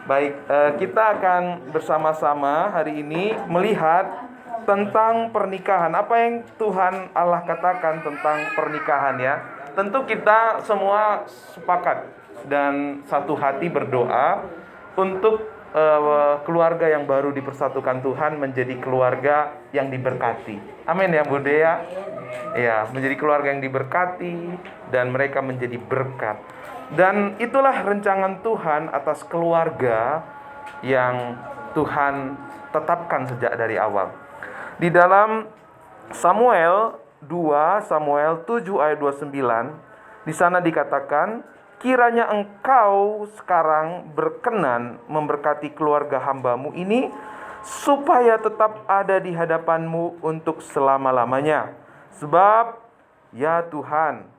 Baik, kita akan bersama-sama hari ini melihat tentang pernikahan. Apa yang Tuhan Allah katakan tentang pernikahan ya. Tentu kita semua sepakat dan satu hati berdoa untuk keluarga yang baru dipersatukan Tuhan menjadi keluarga yang diberkati. Amin ya Bunda ya. Ya, menjadi keluarga yang diberkati dan mereka menjadi berkat. Dan itulah rancangan Tuhan atas keluarga yang Tuhan tetapkan sejak dari awal. Di dalam Samuel 7 ayat 29, di sana dikatakan, kiranya engkau sekarang berkenan memberkati keluarga hambamu ini, supaya tetap ada di hadapanmu untuk selama-lamanya. Sebab, ya Tuhan,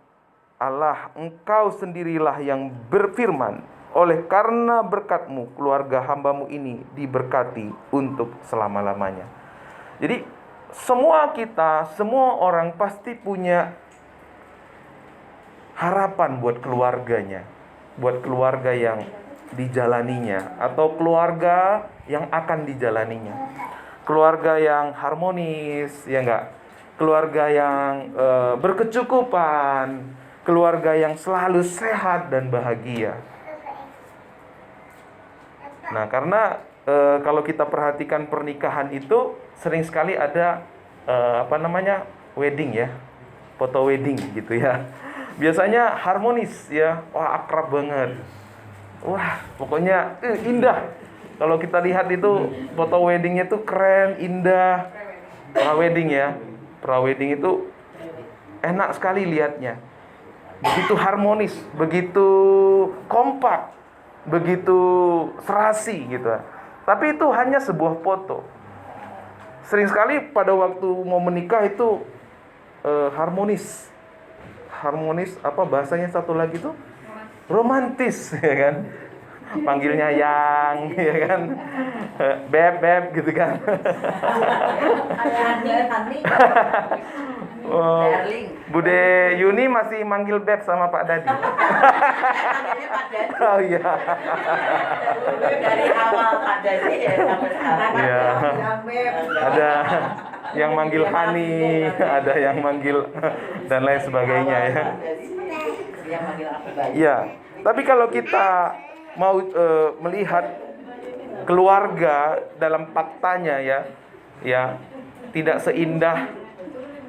Allah, engkau sendirilah yang berfirman, oleh karena berkat-Mu, keluarga hamba-Mu ini diberkati untuk selama-lamanya. Jadi, semua orang pasti punya harapan buat keluarganya, buat keluarga yang dijalaninya, atau keluarga yang akan dijalaninya. Keluarga yang harmonis, ya enggak? Keluarga yang berkecukupan, keluarga yang selalu sehat dan bahagia. Nah, karena kalau kita perhatikan pernikahan itu sering sekali ada wedding ya, foto wedding gitu ya. Biasanya harmonis ya, wah akrab banget, wah pokoknya indah. Kalau kita lihat itu foto weddingnya tuh keren, indah. Pra-wedding ya, pra-wedding itu enak sekali lihatnya. Begitu harmonis, begitu kompak, begitu serasi gitu. Tapi itu hanya sebuah foto. Sering sekali pada waktu mau menikah itu harmonis, apa bahasanya satu lagi tuh? Romantis, ya kan? Panggilnya yang, ya kan? Beb gitu kan? Oh, Bude Yuni masih manggil Beb sama Pak Dadi. Manggilnya Pak Dadi. Oh iya. Dari awal Pak Dadi ya sampai sekarang. Iya. Ada yang manggil Hani, ada yang manggil dan lain sebagainya ya. Yang manggil aku Bayu. Iya. Tapi kalau kita mau melihat keluarga dalam faktanya ya tidak seindah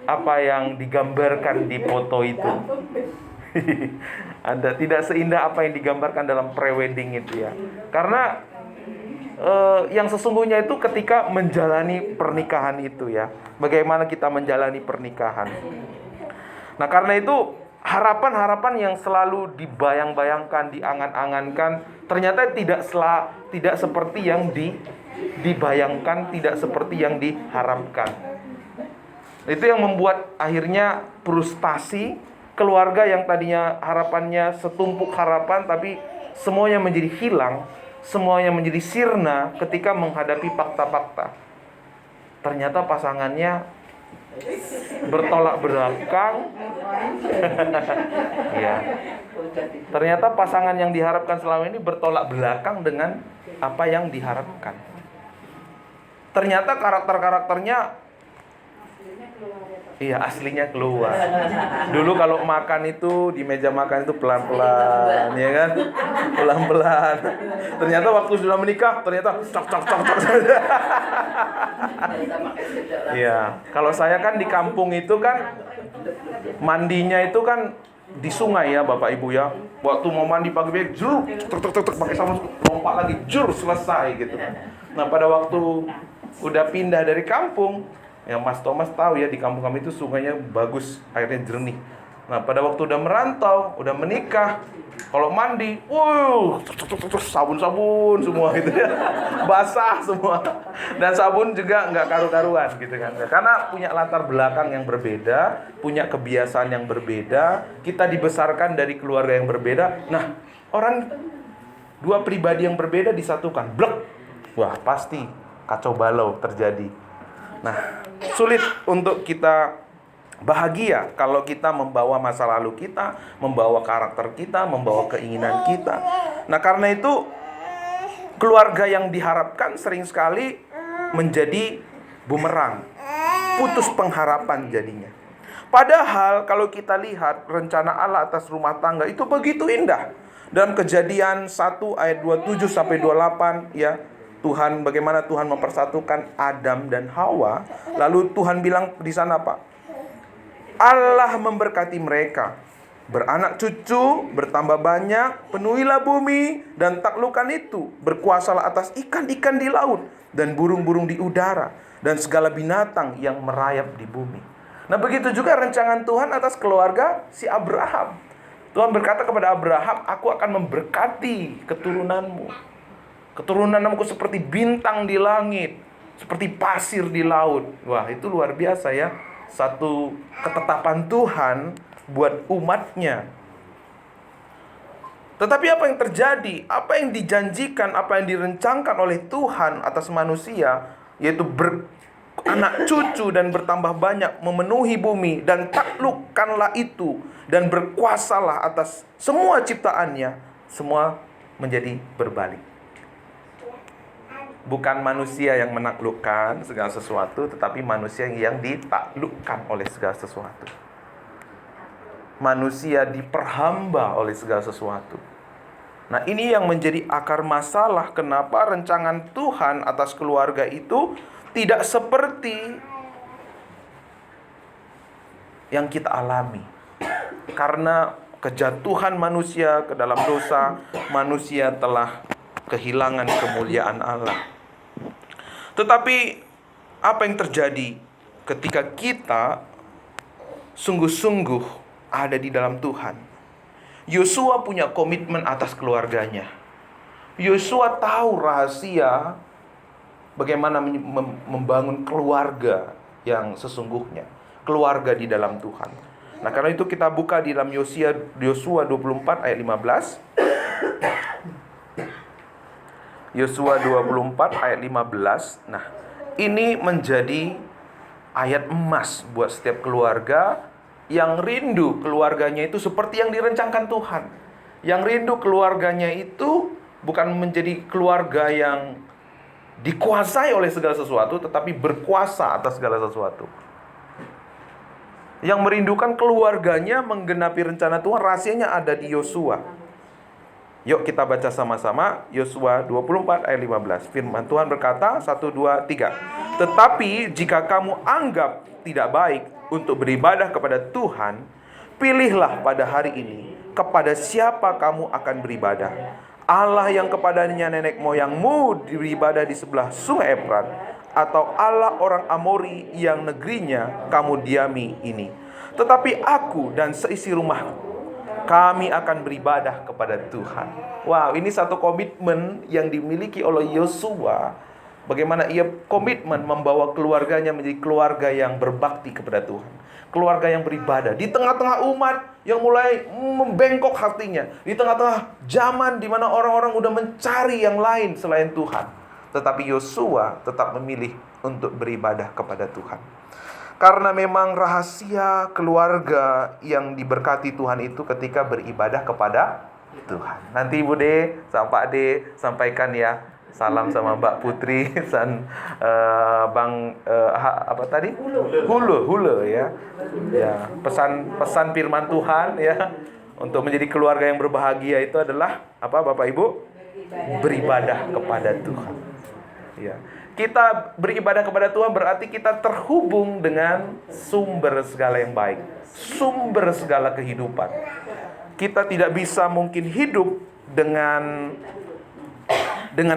apa yang digambarkan di foto itu. Tidak seindah apa yang digambarkan dalam pre-wedding itu ya. Karena yang sesungguhnya itu ketika menjalani pernikahan itu ya. Bagaimana kita menjalani pernikahan. Nah, karena itu harapan-harapan yang selalu dibayang-bayangkan, diangan-angankan, ternyata tidak seperti yang dibayangkan, tidak seperti yang diharapkan. Itu yang membuat akhirnya frustasi keluarga yang tadinya harapannya setumpuk harapan, tapi semuanya menjadi hilang, semuanya menjadi sirna ketika menghadapi fakta-fakta. Ternyata pasangannya bertolak belakang. Ya. Ternyata pasangan yang diharapkan selama ini bertolak belakang dengan apa yang diharapkan. Ternyata karakter-karakternya aslinya keluar. Dulu kalau makan itu di meja makan itu pelan-pelan, ya kan? Pelan-pelan. Ternyata waktu sudah menikah, ternyata cok. Iya, kalau saya kan di kampung itu kan mandinya itu kan di sungai ya Bapak Ibu ya. Waktu mau mandi pagi jur, pakai sabun lompat lagi, jur selesai gitu. Nah, pada waktu udah pindah dari kampung, ya Mas Thomas tahu ya di kampung kami itu sungainya bagus, airnya jernih. Nah, pada waktu udah merantau, udah menikah, kalau mandi, sabun-sabun semua gitu ya. Basah semua. Dan sabun juga nggak karu-karuan gitu kan. Karena punya latar belakang yang berbeda, punya kebiasaan yang berbeda, kita dibesarkan dari keluarga yang berbeda. Nah, dua pribadi yang berbeda disatukan, blek. Wah, pasti kacau balau terjadi. Nah, sulit untuk kita bahagia kalau kita membawa masa lalu kita, membawa karakter kita, membawa keinginan kita. Nah, karena itu Keluarga yang diharapkan sering sekali menjadi bumerang, putus pengharapan jadinya. Padahal kalau kita lihat rencana Allah atas rumah tangga itu begitu indah. Dalam Kejadian 1 ayat 27 sampai 28 ya, bagaimana Tuhan mempersatukan Adam dan Hawa. Lalu Tuhan bilang di sana apa? Allah memberkati mereka, beranak cucu, bertambah banyak, penuhilah bumi dan taklukkan itu, berkuasalah atas ikan-ikan di laut dan burung-burung di udara dan segala binatang yang merayap di bumi. Nah, begitu juga rancangan Tuhan atas keluarga si Abraham. Tuhan berkata kepada Abraham, aku akan memberkati keturunanmu. Keturunanmu seperti bintang di langit, seperti pasir di laut. Wah, itu luar biasa ya. Satu ketetapan Tuhan buat umatnya. Tetapi apa yang terjadi? Apa yang dijanjikan, apa yang direncangkan oleh Tuhan atas manusia, yaitu beranak cucu dan bertambah banyak, memenuhi bumi, dan taklukkanlah itu, dan berkuasalah atas semua ciptaannya, semua menjadi berbalik. Bukan manusia yang menaklukkan segala sesuatu, tetapi manusia yang ditaklukkan oleh segala sesuatu. Manusia diperhamba oleh segala sesuatu. Nah, ini yang menjadi akar masalah kenapa rancangan Tuhan atas keluarga itu tidak seperti yang kita alami. Karena kejatuhan manusia ke dalam dosa, manusia telah kehilangan kemuliaan Allah. Tetapi apa yang terjadi ketika kita sungguh-sungguh ada di dalam Tuhan? Yosua punya komitmen atas keluarganya. Yosua tahu rahasia bagaimana membangun keluarga yang sesungguhnya, keluarga di dalam Tuhan. Nah, karena itu kita buka di dalam Yosua 24 ayat 15. Yosua 24 ayat 15. Nah, ini menjadi ayat emas buat setiap keluarga yang rindu keluarganya itu seperti yang direncangkan Tuhan. Yang rindu keluarganya itu bukan menjadi keluarga yang dikuasai oleh segala sesuatu, tetapi berkuasa atas segala sesuatu. Yang merindukan keluarganya menggenapi rencana Tuhan, rahasianya ada di Yosua. Yuk kita baca sama-sama Yosua 24 ayat 15. Firman Tuhan berkata, 1, 2, 3. Tetapi jika kamu anggap tidak baik untuk beribadah kepada Tuhan, pilihlah pada hari ini kepada siapa kamu akan beribadah. Allah yang kepadanya nenek moyangmu beribadah di sebelah sungai Efrat, atau Allah orang Amori yang negerinya kamu diami ini. Tetapi aku dan seisi rumahku, kami akan beribadah kepada Tuhan. Wow, ini satu komitmen yang dimiliki oleh Yosua. Bagaimana ia komitmen membawa keluarganya menjadi keluarga yang berbakti kepada Tuhan. Keluarga yang beribadah. Di tengah-tengah umat yang mulai membengkok hatinya. Di tengah-tengah zaman di mana orang-orang udah mencari yang lain selain Tuhan. Tetapi Yosua tetap memilih untuk beribadah kepada Tuhan. Karena memang rahasia keluarga yang diberkati Tuhan itu ketika beribadah kepada Tuhan. Nanti Ibu De sama Pak De sampaikan ya. Salam sama Mbak Putri dan Bang apa tadi? Hule ya. Ya, pesan firman Tuhan ya untuk menjadi keluarga yang berbahagia itu adalah apa Bapak Ibu? Beribadah kepada Tuhan. Ya. Kita beribadah kepada Tuhan berarti kita terhubung dengan sumber segala yang baik, sumber segala kehidupan. Kita tidak bisa mungkin hidup dengan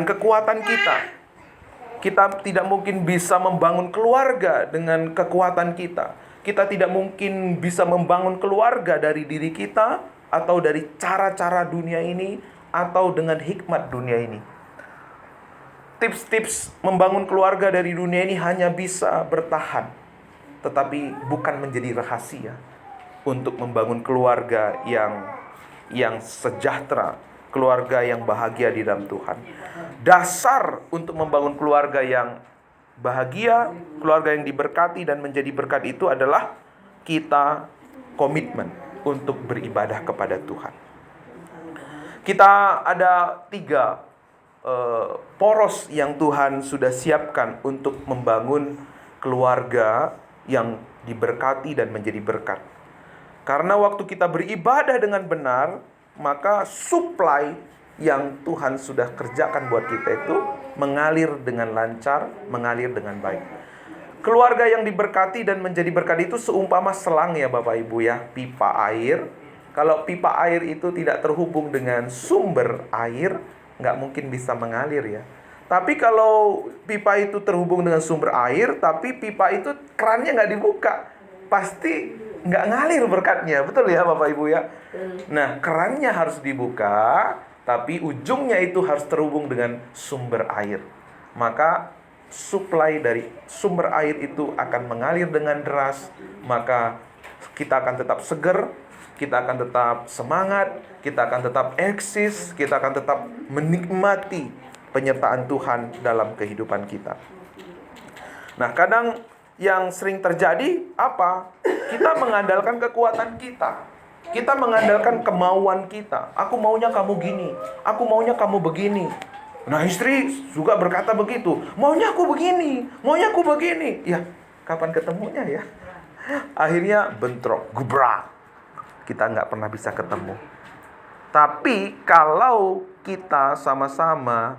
kekuatan kita. Kita tidak mungkin bisa membangun keluarga dengan kekuatan kita. Kita tidak mungkin bisa membangun keluarga dari diri kita atau dari cara-cara dunia ini atau dengan hikmat dunia ini. Tips-tips membangun keluarga dari dunia ini hanya bisa bertahan, tetapi bukan menjadi rahasia untuk membangun keluarga yang sejahtera, keluarga yang bahagia di dalam Tuhan. Dasar untuk membangun keluarga yang bahagia, keluarga yang diberkati dan menjadi berkat itu adalah kita komitmen untuk beribadah kepada Tuhan. Kita ada 3 poros yang Tuhan sudah siapkan untuk membangun keluarga yang diberkati dan menjadi berkat. Karena waktu kita beribadah dengan benar, maka supply yang Tuhan sudah kerjakan buat kita itu mengalir dengan lancar, mengalir dengan baik. Keluarga yang diberkati dan menjadi berkat itu seumpama selang ya Bapak Ibu ya, pipa air. Kalau pipa air itu tidak terhubung dengan sumber air, nggak mungkin bisa mengalir ya. Tapi kalau pipa itu terhubung dengan sumber air, tapi pipa itu kerannya nggak dibuka, pasti nggak ngalir berkatnya. Betul ya Bapak Ibu ya? Nah, kerannya harus dibuka, tapi ujungnya itu harus terhubung dengan sumber air. Maka supply dari sumber air itu akan mengalir dengan deras, maka kita akan tetap seger, kita akan tetap semangat, kita akan tetap eksis, kita akan tetap menikmati penyertaan Tuhan dalam kehidupan kita. Nah, kadang yang sering terjadi apa? Kita mengandalkan kekuatan kita. Kita mengandalkan kemauan kita. Aku maunya kamu gini, aku maunya kamu begini. Nah, istri juga berkata begitu. Maunya aku begini, maunya aku begini. Ya, kapan ketemunya ya? Akhirnya bentrok, gebrak. Kita nggak pernah bisa ketemu. Tapi kalau kita sama-sama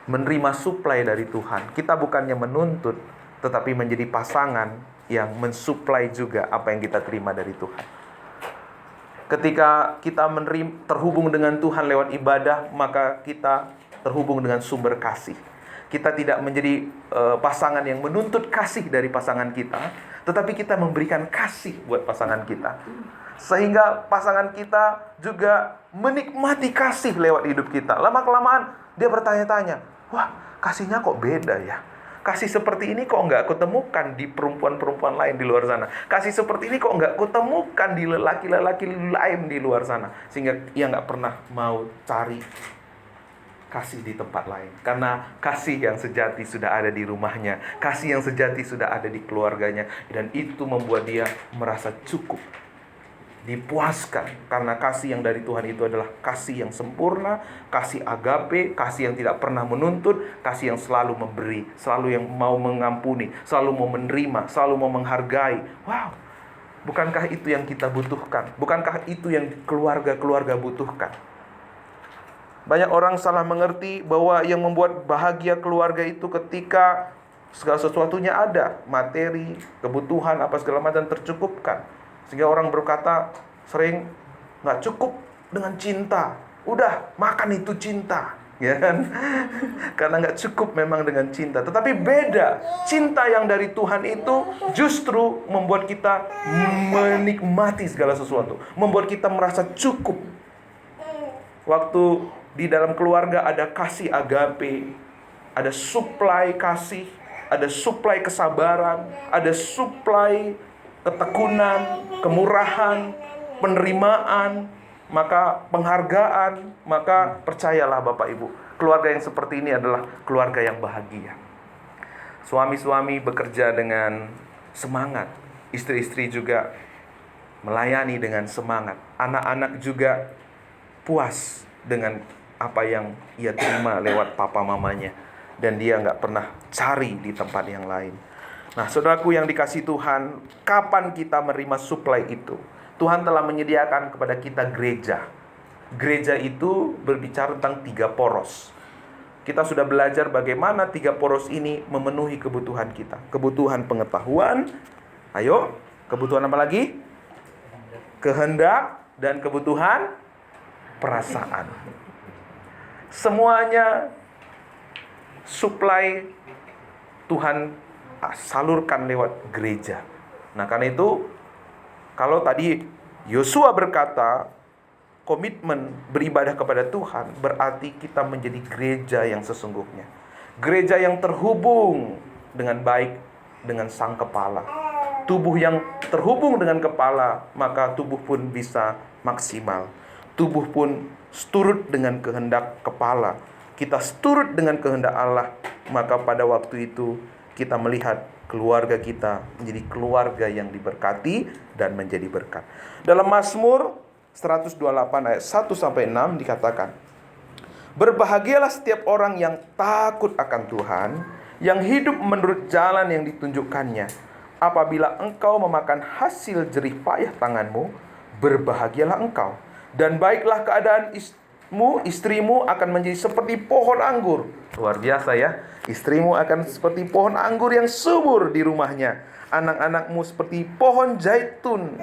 menerima suplai dari Tuhan, kita bukannya menuntut, tetapi menjadi pasangan yang mensuplai juga apa yang kita terima dari Tuhan. Ketika kita terhubung dengan Tuhan lewat ibadah, maka kita terhubung dengan sumber kasih. Kita tidak menjadi pasangan yang menuntut kasih dari pasangan kita, tetapi kita memberikan kasih buat pasangan kita. Sehingga pasangan kita juga menikmati kasih lewat hidup kita. Lama-kelamaan dia bertanya-tanya, wah, kasihnya kok beda ya? Kasih seperti ini kok nggak kutemukan di perempuan-perempuan lain di luar sana. Kasih seperti ini kok nggak kutemukan di lelaki-lelaki lain di luar sana. Sehingga ia nggak pernah mau cari kasih di tempat lain. Karena kasih yang sejati sudah ada di rumahnya. Kasih yang sejati sudah ada di keluarganya. Dan itu membuat dia merasa cukup, dipuaskan. Karena kasih yang dari Tuhan itu adalah kasih yang sempurna, kasih agape, kasih yang tidak pernah menuntut, kasih yang selalu memberi, selalu yang mau mengampuni, selalu mau menerima, selalu mau menghargai. Wow, bukankah itu yang kita butuhkan? Bukankah itu yang keluarga-keluarga butuhkan? Banyak orang salah mengerti bahwa yang membuat bahagia keluarga itu ketika segala sesuatunya ada, materi, kebutuhan, apa segala macam tercukupkan. Sehingga orang berkata sering, nggak cukup dengan cinta, udah makan itu cinta, ya kan? Karena nggak cukup memang dengan cinta. Tetapi beda, cinta yang dari Tuhan itu justru membuat kita menikmati segala sesuatu, membuat kita merasa cukup. Waktu di dalam keluarga ada kasih agape, ada suplai kasih, ada suplai kesabaran, ada suplai ketekunan, kemurahan, penerimaan, maka penghargaan, maka percayalah Bapak Ibu, keluarga yang seperti ini adalah keluarga yang bahagia. Suami-suami bekerja dengan semangat, istri-istri juga melayani dengan semangat, anak-anak juga puas dengan apa yang ia terima lewat papa mamanya, dan dia nggak pernah cari di tempat yang lain. Nah, saudaraku yang dikasihi Tuhan, kapan kita menerima suplai itu? Tuhan telah menyediakan kepada kita gereja. Gereja itu berbicara tentang 3 poros. Kita sudah belajar bagaimana 3 poros ini memenuhi kebutuhan kita. Kebutuhan pengetahuan, ayo, kebutuhan apa lagi? Kehendak, dan kebutuhan perasaan. Semuanya suplai Tuhan salurkan lewat gereja. Nah, karena itu kalau tadi Yosua berkata komitmen beribadah kepada Tuhan, berarti kita menjadi gereja yang sesungguhnya. Gereja yang terhubung dengan baik dengan sang kepala. Tubuh yang terhubung dengan kepala, maka tubuh pun bisa maksimal. Tubuh pun seturut dengan kehendak kepala. Kita seturut dengan kehendak Allah, maka pada waktu itu kita melihat keluarga kita menjadi keluarga yang diberkati dan menjadi berkat. Dalam Mazmur 128 ayat 1-6 dikatakan, Berbahagialah setiap orang yang takut akan Tuhan, yang hidup menurut jalan yang ditunjukkannya. Apabila engkau memakan hasil jerih payah tanganmu, berbahagialah engkau. Dan baiklah keadaan istrimu akan menjadi seperti pohon anggur. Luar biasa ya. Istrimu akan seperti pohon anggur yang subur di rumahnya. Anak-anakmu seperti pohon zaitun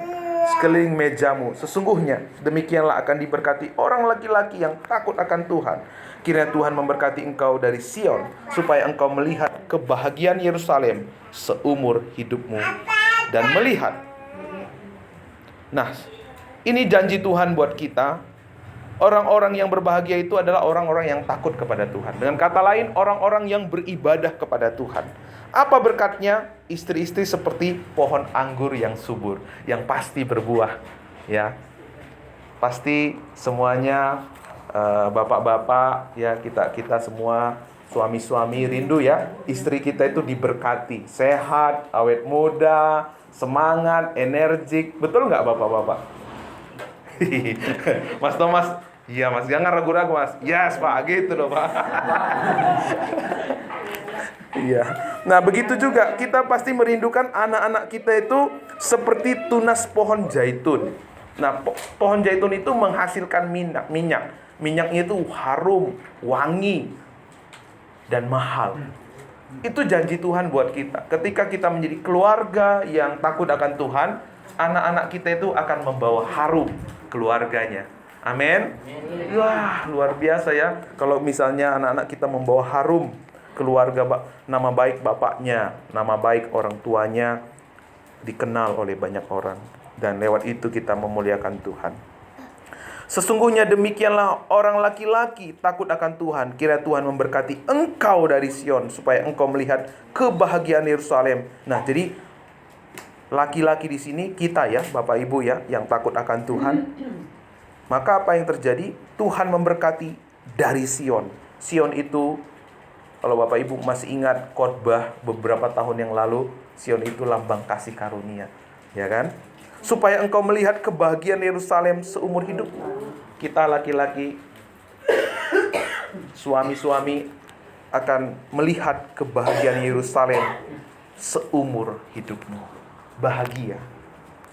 sekeliling mejamu. Sesungguhnya demikianlah akan diberkati orang laki-laki yang takut akan Tuhan. Kiranya Tuhan memberkati engkau dari Sion, supaya engkau melihat kebahagiaan Yerusalem seumur hidupmu. Dan melihat. Nah, ini janji Tuhan buat kita. Orang-orang yang berbahagia itu adalah orang-orang yang takut kepada Tuhan. Dengan kata lain, orang-orang yang beribadah kepada Tuhan. Apa berkatnya? Istri-istri seperti pohon anggur yang subur, yang pasti berbuah, ya. Pasti semuanya bapak-bapak, ya, kita semua suami-suami rindu ya, istri kita itu diberkati, sehat, awet muda, semangat, energik. Betul nggak bapak-bapak? Mas Thomas, iya mas, jangan ragu-ragu mas. Yes pak, gitu loh pak. Iya. Nah begitu juga kita pasti merindukan anak-anak kita itu seperti tunas pohon zaitun. Nah pohon zaitun itu menghasilkan minyak. Minyaknya itu harum, wangi, dan mahal. Itu janji Tuhan buat kita. Ketika kita menjadi keluarga yang takut akan Tuhan, anak-anak kita itu akan membawa harum keluarganya. Amin. Wah, luar biasa ya. Kalau misalnya anak-anak kita membawa harum keluarga, nama baik bapaknya, nama baik orang tuanya dikenal oleh banyak orang. Dan lewat itu kita memuliakan Tuhan. Sesungguhnya demikianlah orang laki-laki takut akan Tuhan. Kiranya Tuhan memberkati engkau dari Sion, supaya engkau melihat kebahagiaan Yerusalem. Nah, jadi laki-laki di sini kita ya, Bapak Ibu ya, yang takut akan Tuhan. Maka apa yang terjadi? Tuhan memberkati dari Sion. Sion itu, kalau Bapak Ibu masih ingat khotbah beberapa tahun yang lalu, Sion itu lambang kasih karunia, ya kan? Supaya engkau melihat kebahagiaan Yerusalem seumur hidup. Kita laki-laki, suami-suami akan melihat kebahagiaan Yerusalem seumur hidupmu. Bahagia.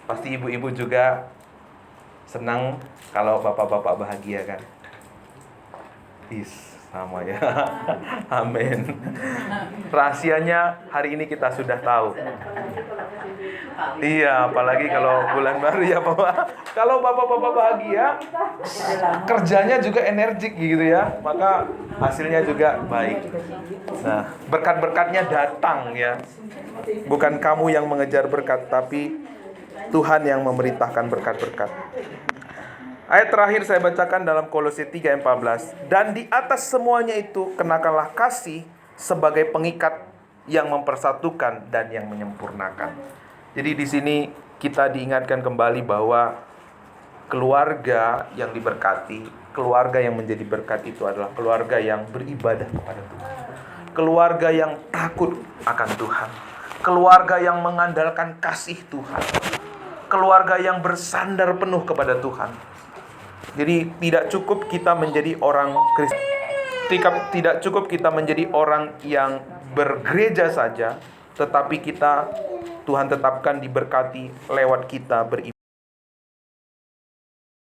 Pasti ibu-ibu juga senang kalau bapak-bapak bahagia kan? Sama ya. Amin. Rahasianya hari ini kita sudah tahu. Iya, apalagi kalau bulan baru ya Bapak. Kalau bapak-bapak bahagia, kerjanya juga energik gitu ya. Maka hasilnya juga baik. Nah, berkat-berkatnya datang ya. Bukan kamu yang mengejar berkat, tapi Tuhan yang memerintahkan berkat-berkat. Ayat terakhir saya bacakan dalam Kolose 3:14. Dan di atas semuanya itu kenakanlah kasih sebagai pengikat yang mempersatukan dan yang menyempurnakan. Jadi di sini kita diingatkan kembali bahwa keluarga yang diberkati, keluarga yang menjadi berkat itu adalah keluarga yang beribadah kepada Tuhan. Keluarga yang takut akan Tuhan. Keluarga yang mengandalkan kasih Tuhan. Keluarga yang bersandar penuh kepada Tuhan. Jadi tidak cukup kita menjadi orang Kristen, tidak cukup kita menjadi orang yang bergereja saja, tetapi Tuhan tetapkan diberkati lewat kita beribadah.